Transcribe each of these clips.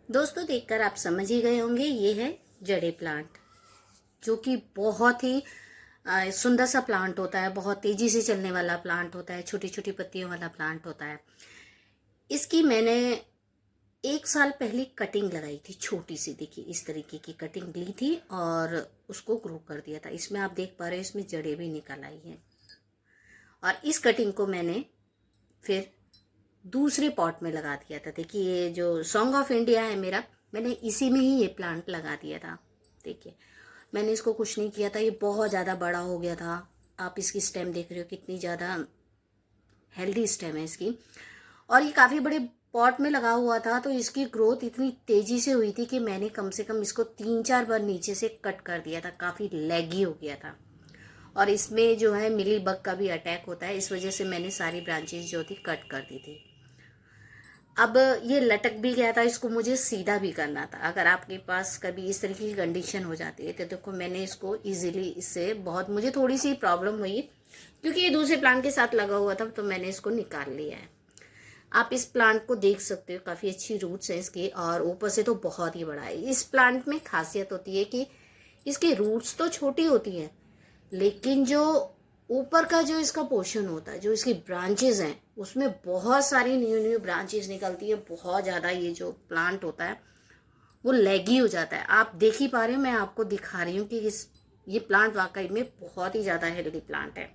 दोस्तों, देखकर आप समझ ही गए होंगे ये है जड़े प्लांट, जो कि बहुत ही सुंदर सा प्लांट होता है। बहुत तेजी से चलने वाला प्लांट होता है, छोटी छोटी पत्तियों वाला प्लांट होता है। इसकी मैंने 1 साल पहले कटिंग लगाई थी, छोटी सी। देखिए, इस तरीके की कटिंग ली थी और उसको ग्रो कर दिया था। इसमें आप देख पा रहे हो, इसमें जड़ें भी निकल आई हैं। और इस कटिंग को मैंने फिर दूसरे पॉट में लगा दिया था। देखिए, ये जो सॉन्ग ऑफ इंडिया है मेरा, मैंने इसी में ही ये प्लांट लगा दिया था। देखिए, मैंने इसको कुछ नहीं किया था, ये बहुत ज़्यादा बड़ा हो गया था। आप इसकी स्टेम देख रहे हो, कितनी ज़्यादा हेल्दी स्टेम है इसकी। और ये काफ़ी बड़े पॉट में लगा हुआ था, तो इसकी ग्रोथ इतनी तेज़ी से हुई थी कि मैंने कम से कम इसको 3-4 बार नीचे से कट कर दिया था। काफ़ी लैगी हो गया था। और इसमें जो है मिली बग का भी अटैक होता है, इस वजह से मैंने सारी ब्रांचेस जो थी कट कर दी थी। अब ये लटक भी गया था, इसको मुझे सीधा भी करना था। अगर आपके पास कभी इस तरीके की कंडीशन हो जाती है तो देखो, मैंने इसको इजीली, इससे बहुत मुझे थोड़ी सी प्रॉब्लम हुई क्योंकि ये दूसरे प्लांट के साथ लगा हुआ था, तो मैंने इसको निकाल लिया है। आप इस प्लांट को देख सकते हो, काफ़ी अच्छी रूट्स हैं इसकी, और ऊपर से तो बहुत ही बड़ा है। इस प्लांट में खासियत होती है कि इसकी रूट्स तो छोटी होती हैं, लेकिन जो ऊपर का जो इसका पोर्शन होता है, जो इसकी ब्रांचेस हैं, उसमें बहुत सारी न्यू न्यू ब्रांचेस निकलती है। बहुत ज़्यादा ये जो प्लांट होता है वो लैगी हो जाता है। आप देख ही पा रहे हो, मैं आपको दिखा रही हूँ कि ये प्लांट वाकई में बहुत ही ज़्यादा हेल्दी प्लांट है।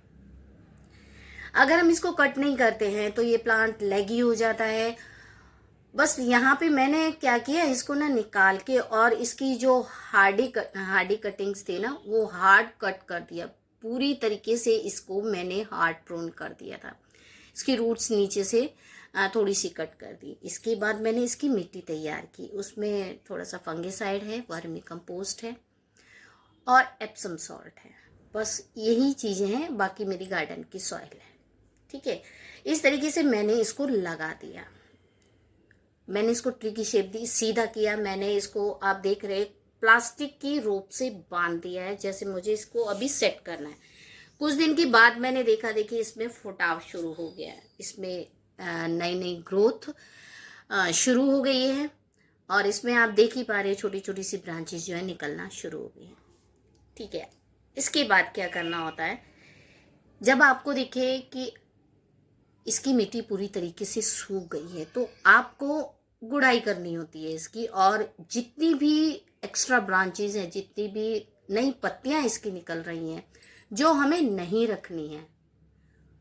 अगर हम इसको कट नहीं करते हैं तो ये प्लांट लैगी हो जाता है। बस यहाँ पे मैंने क्या किया, इसको ना निकाल के, और इसकी जो हार्डी कटिंग्स थी ना, वो हार्ड कट कर दिया। पूरी तरीके से इसको मैंने हार्ड प्रून कर दिया था। इसकी रूट्स नीचे से थोड़ी सी कट कर दी। इसके बाद मैंने इसकी मिट्टी तैयार की। उसमें थोड़ा सा फंगिसाइड है, वर्मी कंपोस्ट है और एप्सम सॉल्ट है। बस यही चीज़ें हैं, बाकी मेरी गार्डन की सॉइल है। ठीक है, इस तरीके से मैंने इसको लगा दिया। मैंने इसको ट्री की शेप दी, सीधा किया। मैंने इसको, आप देख रहे, प्लास्टिक की रोप से बांध दिया है, जैसे मुझे इसको अभी सेट करना है। कुछ दिन के बाद मैंने देखा, देखिए इसमें फुटाव शुरू हो गया है, इसमें नई नई ग्रोथ शुरू हो गई है। और इसमें आप देख ही पा रहे हैं, छोटी छोटी सी ब्रांचेस जो है निकलना शुरू हो गई हैं। ठीक है, इसके बाद क्या करना होता है, जब आपको दिखे कि इसकी मिट्टी पूरी तरीके से सूख गई है, तो आपको गुड़ाई करनी होती है इसकी। और जितनी भी एक्स्ट्रा ब्रांचेस हैं, जितनी भी नई पत्तियां इसकी निकल रही हैं, जो हमें नहीं रखनी है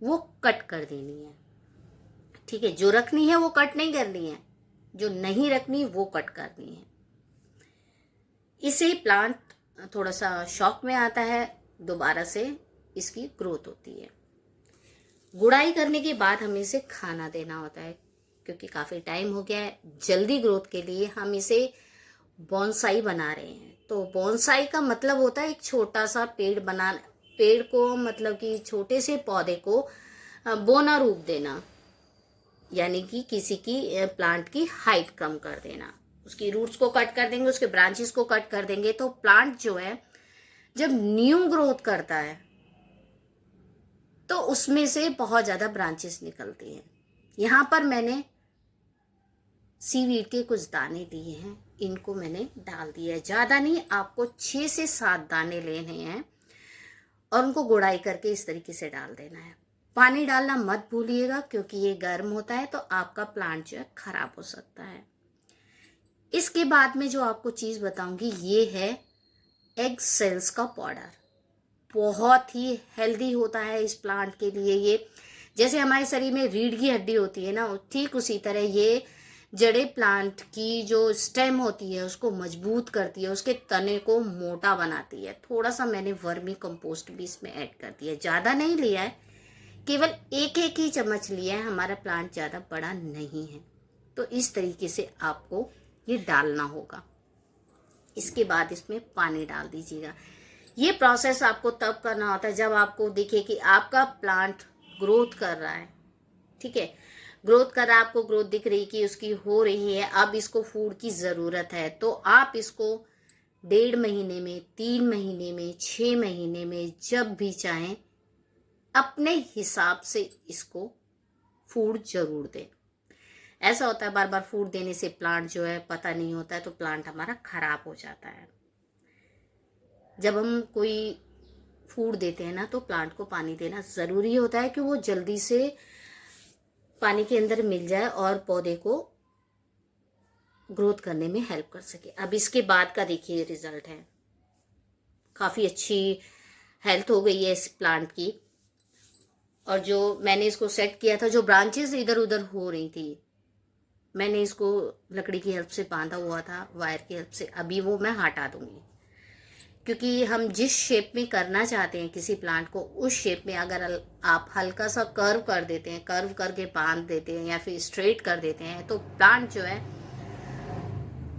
वो कट कर देनी है। ठीक है, जो रखनी है वो कट नहीं करनी है, जो नहीं रखनी वो कट करनी है। इसे प्लांट थोड़ा सा शॉक में आता है, दोबारा से इसकी ग्रोथ होती है। गुड़ाई करने के बाद हमें इसे खाना देना होता है, क्योंकि काफ़ी टाइम हो गया है। जल्दी ग्रोथ के लिए हम इसे बॉन्साई बना रहे हैं। तो बॉन्साई का मतलब होता है एक छोटा सा पेड़ बना, पेड़ को मतलब कि छोटे से पौधे को बोना रूप देना, यानी कि किसी की प्लांट की हाइट कम कर देना। उसकी रूट्स को कट कर देंगे, उसके ब्रांचेस को कट कर देंगे, तो प्लांट जो है जब न्यू ग्रोथ करता है तो उसमें से बहुत ज़्यादा ब्रांचेस निकलती हैं। यहाँ पर मैंने सीवीड के कुछ दाने दिए हैं, इनको मैंने डाल दिया है। ज़्यादा नहीं, आपको 6 से 7 दाने लेने हैं और उनको गुड़ाई करके इस तरीके से डाल देना है। पानी डालना मत भूलिएगा, क्योंकि ये गर्म होता है तो आपका प्लांट जो है खराब हो सकता है। इसके बाद में जो आपको चीज़ बताऊंगी, ये है एग सेल्स का पाउडर। बहुत ही हेल्दी होता है इस प्लांट के लिए। ये जैसे हमारे शरीर में रीढ़ की हड्डी होती है ना, ठीक उसी तरह ये जड़े प्लांट की जो स्टेम होती है उसको मजबूत करती है, उसके तने को मोटा बनाती है। थोड़ा सा मैंने वर्मी कंपोस्ट भी इसमें ऐड कर दिया, ज़्यादा नहीं लिया है, केवल एक एक ही चम्मच लिया है। हमारा प्लांट ज़्यादा बड़ा नहीं है, तो इस तरीके से आपको ये डालना होगा। इसके बाद इसमें पानी डाल दीजिएगा। ये प्रोसेस आपको तब करना होता है जब आपको दिखे कि आपका प्लांट ग्रोथ कर रहा है। ठीक है, ग्रोथ कर रहा है, आपको ग्रोथ दिख रही कि उसकी हो रही है, अब इसको फूड की ज़रूरत है, तो आप इसको 1.5 महीने में, 3 महीने में, 6 महीने में, जब भी चाहें अपने हिसाब से इसको फूड जरूर दें। ऐसा होता है बार बार फूड देने से प्लांट जो है पता नहीं होता है तो प्लांट हमारा खराब हो जाता है। जब हम कोई फूड देते हैं ना तो प्लांट को पानी देना ज़रूरी होता है कि वो जल्दी से पानी के अंदर मिल जाए और पौधे को ग्रोथ करने में हेल्प कर सके। अब इसके बाद का देखिए रिजल्ट है, काफ़ी अच्छी हेल्थ हो गई है इस प्लांट की। और जो मैंने इसको सेट किया था, जो ब्रांचेस इधर उधर हो रही थी, मैंने इसको लकड़ी की हेल्प से बांधा हुआ था, वायर की हेल्प से, अभी वो मैं हटा दूंगी। क्योंकि हम जिस शेप में करना चाहते हैं किसी प्लांट को, उस शेप में अगर आप हल्का सा कर्व कर देते हैं, कर्व करके बांध देते हैं या फिर स्ट्रेट कर देते हैं, तो प्लांट जो है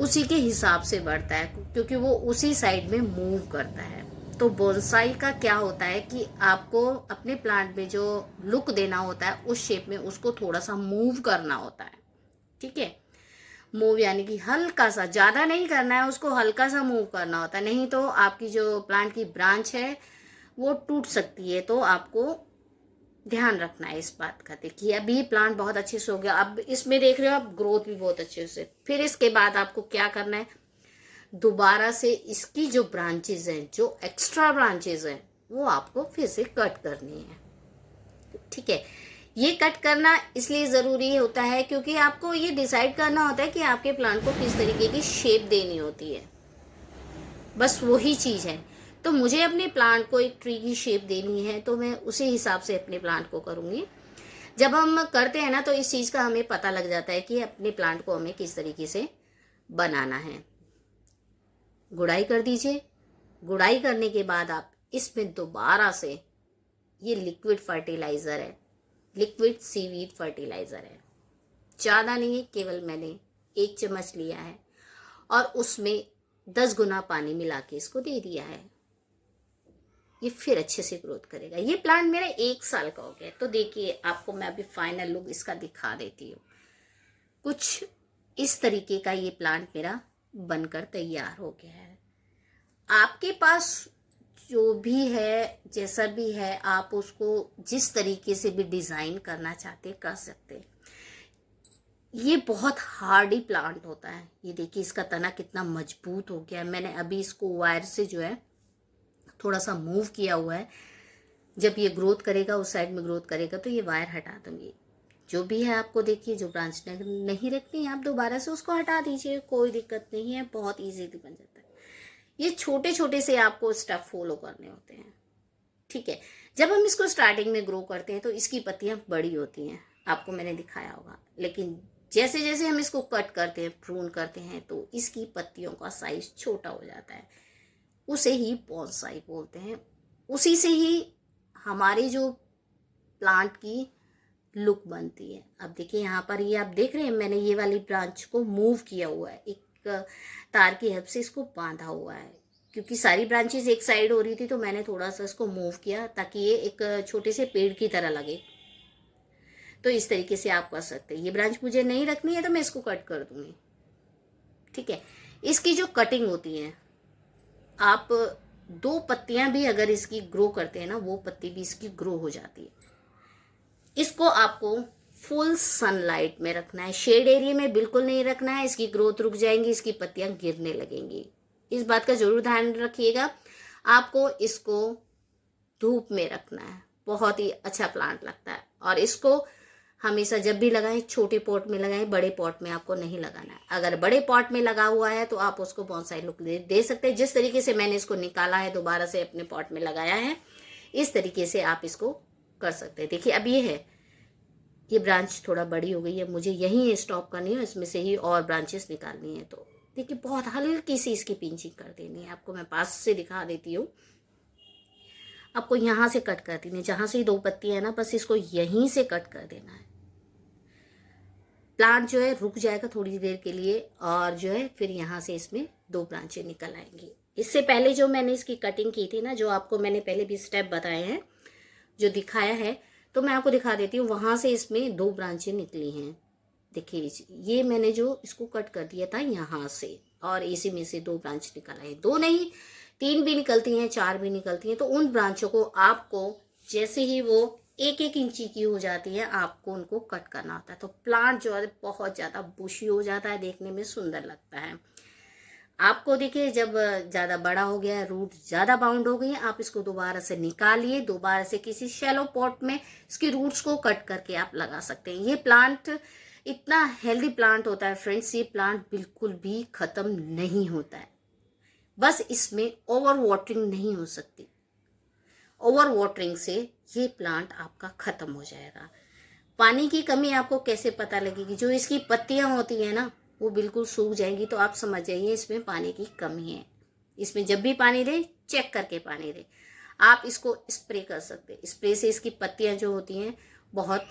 उसी के हिसाब से बढ़ता है, क्योंकि वो उसी साइड में मूव करता है। तो बोनसाई का क्या होता है कि आपको अपने प्लांट में जो लुक देना होता है उस शेप में उसको थोड़ा सा मूव करना होता है। ठीक है, मूव यानी कि हल्का सा, ज़्यादा नहीं करना है उसको, हल्का सा मूव करना होता है, नहीं तो आपकी जो प्लांट की ब्रांच है वो टूट सकती है। तो आपको ध्यान रखना है इस बात का। देखिए अभी प्लांट बहुत अच्छे से हो गया, अब इसमें देख रहे हो आप ग्रोथ भी बहुत अच्छे से। फिर इसके बाद आपको क्या करना है, दोबारा से इसकी जो ब्रांचेज हैं, जो एक्स्ट्रा ब्रांचेज हैं, वो आपको फिर से कट करनी है। ठीक है, ये कट करना इसलिए ज़रूरी होता है क्योंकि आपको ये डिसाइड करना होता है कि आपके प्लांट को किस तरीके की शेप देनी होती है, बस वही चीज़ है। तो मुझे अपने प्लांट को एक ट्री की शेप देनी है तो मैं उसी हिसाब से अपने प्लांट को करूँगी। जब हम करते हैं ना तो इस चीज़ का हमें पता लग जाता है कि अपने प्लांट को हमें किस तरीके से बनाना है। गुड़ाई कर दीजिए। गुड़ाई करने के बाद आप इसमें दोबारा से, ये लिक्विड फर्टिलाइज़र है, लिक्विड सीवीड फर्टिलाइज़र है, ज़्यादा नहीं है, केवल मैंने 1 चम्मच लिया है और उसमें 10 गुना पानी मिला के इसको दे दिया है। ये फिर अच्छे से ग्रोथ करेगा। ये प्लांट मेरा 1 साल का हो गया। तो देखिए आपको मैं अभी फाइनल लुक इसका दिखा देती हूँ। कुछ इस तरीके का ये प्लांट मेरा बनकर तैयार हो गया है। आपके पास जो भी है, जैसा भी है, आप उसको जिस तरीके से भी डिज़ाइन करना चाहते कर सकते हैं। ये बहुत हार्डी प्लांट होता है। ये देखिए इसका तना कितना मजबूत हो गया है। मैंने अभी इसको वायर से जो है थोड़ा सा मूव किया हुआ है। जब ये ग्रोथ करेगा, उस साइड में ग्रोथ करेगा, तो ये वायर हटा दूंगी। जो भी है आपको देखिए, जो ब्रांच नहीं रखनी है आप दोबारा से उसको हटा दीजिए, कोई दिक्कत नहीं है, बहुत इजीली बन जाता है। ये छोटे छोटे से आपको स्टेप फॉलो करने होते हैं। ठीक है, जब हम इसको स्टार्टिंग में ग्रो करते हैं तो इसकी पत्तियां बड़ी होती हैं, आपको मैंने दिखाया होगा। लेकिन जैसे जैसे हम इसको कट करते हैं, प्रून करते हैं, तो इसकी पत्तियों का साइज छोटा हो जाता है। उसे ही बोनसाई बोलते हैं। उसी से ही हमारी जो प्लांट की लुक बनती है। अब देखिए यहाँ पर ये आप देख रहे हैं, मैंने ये वाली ब्रांच को मूव किया हुआ है, एक तार की हेल्प से इसको बांधा हुआ है। क्योंकि सारी ब्रांचेस एक साइड हो रही थी तो मैंने थोड़ा सा इसको मूव किया ताकि ये एक छोटे से पेड़ की तरह लगे। तो इस तरीके से आप कर सकते हैं। ये ब्रांच मुझे नहीं रखनी है तो मैं इसको कट कर दूंगी। ठीक है, इसकी जो कटिंग होती है, आप 2 पत्तियां भी अगर इसकी ग्रो करते हैं ना, वो पत्ती भी इसकी ग्रो हो जाती है। इसको आपको फुल सनलाइट में रखना है, शेड एरिया में बिल्कुल नहीं रखना है। इसकी ग्रोथ रुक जाएंगी, इसकी पत्तियां गिरने लगेंगी। इस बात का जरूर ध्यान रखिएगा। आपको इसको धूप में रखना है, बहुत ही अच्छा प्लांट लगता है। और इसको हमेशा जब भी लगाएं छोटे पॉट में लगाएं, बड़े पॉट में आपको नहीं लगाना है। अगर बड़े पॉट में लगा हुआ है तो आप उसको बोनसाई लुक दे सकते हैं। जिस तरीके से मैंने इसको निकाला है, दोबारा से अपने पॉट में लगाया है, इस तरीके से आप इसको कर सकते हैं। देखिए अब ये है, ये ब्रांच थोड़ा बड़ी हो गई है, मुझे यहीं स्टॉप करनी है, इसमें से ही और ब्रांचेस निकालनी है। तो देखिए बहुत हल्की सी इसकी पिंचिंग कर देनी है। आपको मैं पास से दिखा देती हूँ। आपको यहाँ से कट कर देनी है, जहाँ से 2 पत्ती है ना, बस इसको यहीं से कट कर देना है। प्लांट जो है रुक जाएगा थोड़ी देर के लिए और जो है फिर यहाँ से इसमें 2 ब्रांचें निकल आएंगी। इससे पहले जो मैंने इसकी कटिंग की थी ना, जो आपको मैंने पहले भी स्टेप बताए हैं, जो दिखाया है, तो मैं आपको दिखा देती हूँ। वहाँ से इसमें 2 ब्रांचें निकली हैं। देखिए ये मैंने जो इसको कट कर दिया था यहाँ से, और इसी में से 2 ब्रांच निकल आए। 2 नहीं, 3 भी निकलती हैं, 4 भी निकलती हैं। तो उन ब्रांचों को आपको जैसे ही वो एक एक इंची की हो जाती है, आपको उनको कट करना होता है। तो प्लांट जो है बहुत ज़्यादा बुशी हो जाता है, देखने में सुंदर लगता है। आपको देखिए जब ज़्यादा बड़ा हो गया है, रूट ज़्यादा बाउंड हो गई है, आप इसको दोबारा से निकालिए, दोबारा से किसी शैलो पॉट में इसकी रूट्स को कट करके आप लगा सकते हैं। ये प्लांट इतना हेल्दी प्लांट होता है फ्रेंड्स, ये प्लांट बिल्कुल भी ख़त्म नहीं होता है। बस इसमें ओवर वाटरिंग नहीं हो सकती। ओवर वाटरिंग से ये प्लांट आपका ख़त्म हो जाएगा। पानी की कमी आपको कैसे पता लगेगी? जो इसकी पत्तियां होती है ना, वो बिल्कुल सूख जाएंगी, तो आप समझ जाइए इसमें पानी की कमी है। इसमें जब भी पानी दे, चेक करके पानी दे। आप इसको स्प्रे कर सकते हैं, स्प्रे से इसकी पत्तियां जो होती हैं बहुत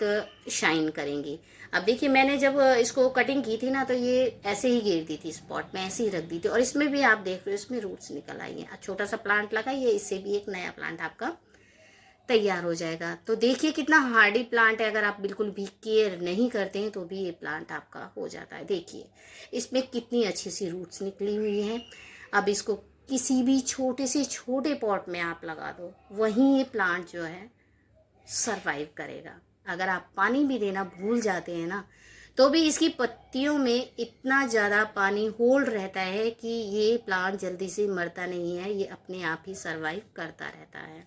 शाइन करेंगी। अब देखिए मैंने जब इसको कटिंग की थी ना, तो ये ऐसे ही गिर दी थी, स्पॉट में ऐसे ही रख दी थी, और इसमें भी आप देख रहे हो इसमें रूट्स निकल आई हैं। छोटा सा प्लांट लगाइए, इससे भी एक नया प्लांट आपका तैयार हो जाएगा। तो देखिए कितना हार्डी प्लांट है, अगर आप बिल्कुल भी केयर नहीं करते हैं तो भी ये प्लांट आपका हो जाता है। देखिए इसमें कितनी अच्छी सी रूट्स निकली हुई हैं। अब इसको किसी भी छोटे से छोटे पॉट में आप लगा दो, वहीं ये प्लांट जो है सरवाइव करेगा। अगर आप पानी भी देना भूल जाते हैं ना, तो भी इसकी पत्तियों में इतना ज़्यादा पानी होल्ड रहता है कि ये प्लांट जल्दी से मरता नहीं है, ये अपने आप ही सरवाइव करता रहता है।